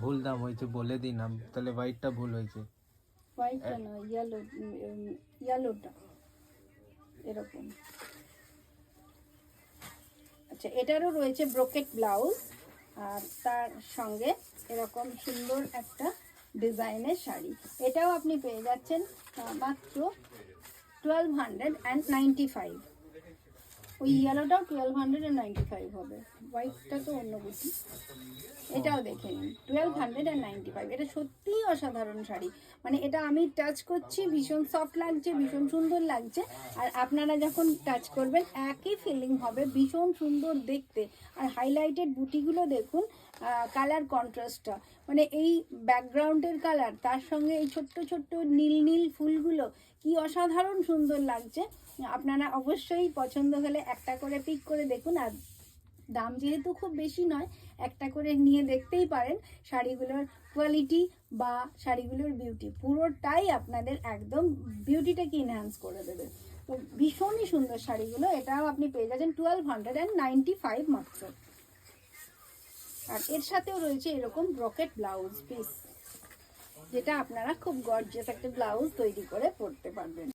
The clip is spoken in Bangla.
ভুল দাম হয়েছে বলে দিন, তাহলে হোয়াইটটা ভুল হয়েছে। হোয়াইটটা না, ইয়েলোটা এরকম। আচ্ছা, এটারও রয়েছে ব্রোকেট ব্লাউজ, আর তার সঙ্গে এরকম সুন্দর একটা ডিজাইনের শাড়ি। এটাও আপনি পেয়ে যাচ্ছেন মাত্র 1295। ওই ইয়েলোটাও 1295 হবে, হোয়াইটটা তো অন্য বুঝি। এটাও দেখে নিন 1295। এটা সত্যিই অসাধারণ শাড়ি, মানে এটা আমি টাচ করছি, ভীষণ সফট লাগছে, ভীষণ সুন্দর লাগছে। আর আপনারা যখন টাচ করবেন একই ফিলিং হবে, ভীষণ সুন্দর দেখতে। আর হাইলাইটেড বুটিগুলো দেখুন, কালার কন্ট্রাস্টটা, মানে এই ব্যাকগ্রাউন্ডের কালার তার সঙ্গে এই ছোট্ট ছোট্ট নীল নীল ফুলগুলো কি অসাধারণ সুন্দর লাগছে। আপনারা অবশ্যই পছন্দ হলে একটা করে পিক করে দেখুন। আর দাম যেহেতু খুব বেশি নয়, একটা করে নিয়ে দেখতেই পারেন। শাড়িগুলোর কোয়ালিটি বা শাড়িগুলোর বিউটি পুরোটাই আপনাদের একদম বিউটিটাকে ইনহ্যান্স করে দেবে। তো ভীষণই সুন্দর শাড়িগুলো। এটাও আপনি পেয়ে যাচ্ছেন 1295 মাত্র। আর এর সাথেও রয়েছে এরকম ব্রকেট ব্লাউজ পিস, যেটা আপনারা খুব গর্জিয়াস একটা ব্লাউজ তৈরি করে পরতে পারবেন।